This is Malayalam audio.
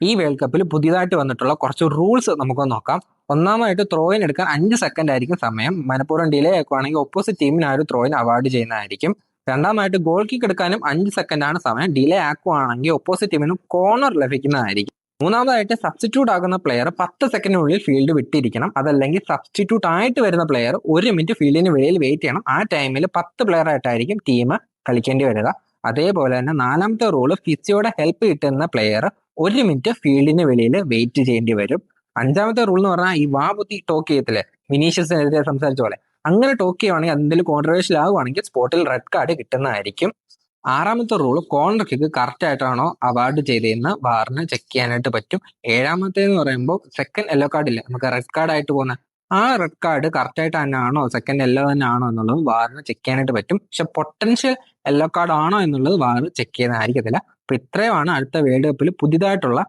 ഈ വേൾഡ് കപ്പിൽ പുതിയതായിട്ട് വന്നിട്ടുള്ള കുറച്ച് റൂൾസ് നമുക്കൊന്ന് നോക്കാം. ഒന്നാമതായിട്ട് ത്രോയിൻ എടുക്കാൻ 5 സെക്കൻഡ് ആയിരിക്കും സമയം. മനഃപൂർവ്വം ഡിലേ ആക്കുവാണെങ്കിൽ ഓപ്പോസിറ്റ് ടീമിന് ആ ഒരു ത്രോയിൻ അവാർഡ് ചെയ്യുന്നതായിരിക്കും. രണ്ടാമതായിട്ട് ഗോൾ കിക്ക് എടുക്കാനും 5 സെക്കൻഡ് ആണ് സമയം. ഡിലേ ആക്കുവാണെങ്കിൽ ഓപ്പോസിറ്റ് ടീമിന് കോർണർ ലഭിക്കുന്നതായിരിക്കും. മൂന്നാമതായിട്ട് സബ്സ്റ്റിറ്റ്യൂട്ട് ആകുന്ന പ്ലെയർ 10 സെക്കൻഡിനുള്ളിൽ ഫീൽഡ് വിട്ടിരിക്കണം. അതല്ലെങ്കിൽ സബ്സ്റ്റിറ്റ്യൂട്ട് ആയിട്ട് വരുന്ന പ്ലെയർ 1 മിനിറ്റ് ഫീൽഡിന് വെളിയിൽ വെയിറ്റ് ചെയ്യണം. ആ ടൈമിൽ 10 പ്ലെയർ ആയിട്ടായിരിക്കും ടീം കളിക്കേണ്ടി വരിക. അതേപോലെ തന്നെ നാലാമത്തെ റൂള് ഫിസിയോടെ ഹെൽപ്പ് കിട്ടുന്ന പ്ലെയർ 1 മിനിറ്റ് ഫീൽഡിന് വെളിയിൽ വെയിറ്റ് ചെയ്യേണ്ടി വരും. അഞ്ചാമത്തെ റൂൾ എന്ന് പറഞ്ഞാൽ ഈ വാപുത്തി ടോക്ക് ചെയ്യത്തില്ലേ, വിനീഷ്യസിനെതിരെ സംസാരിച്ച പോലെ അങ്ങനെ ടോക്ക് ചെയ്യുവാണെങ്കിൽ എന്തെങ്കിലും കോൺട്രവേഴ്ഷ്യൽ ആകുവാണെങ്കിൽ സ്പോട്ടിൽ റെഡ് കാർഡ് കിട്ടുന്നതായിരിക്കും. ആറാമത്തെ റൂള് കോർണർ കിക്ക് കറക്റ്റ് ആയിട്ടാണോ അവാർഡ് ചെയ്തതെന്ന് വാറിന് ചെക്ക് ചെയ്യാനായിട്ട് പറ്റും. ഏഴാമത്തേന്ന് പറയുമ്പോൾ സെക്കൻഡ് യെല്ലോ കാർഡ് ഇല്ല, നമുക്ക് റെഡ് കാർഡ് ആയിട്ട് പോകുന്ന ആ റെഡ് കാർഡ് കറക്റ്റ് ആയിട്ട് തന്നെ ആണോ, സെക്കൻഡ് യെല്ലോ തന്നെ ആണോ എന്നുള്ളത് വാറിന് ചെക്ക് ചെയ്യാനായിട്ട് പറ്റും. പക്ഷെ പൊട്ടൻഷ്യൽ യെല്ലോ കാർഡ് ആണോ എന്നുള്ളത് വാർ ചെക്ക് ചെയ്യുന്നതായിരിക്കത്തില്ല. അപ്പൊ ഇത്രയുമാണ് അടുത്ത വേൾഡ് കപ്പിൽ പുതിയതായിട്ടുള്ള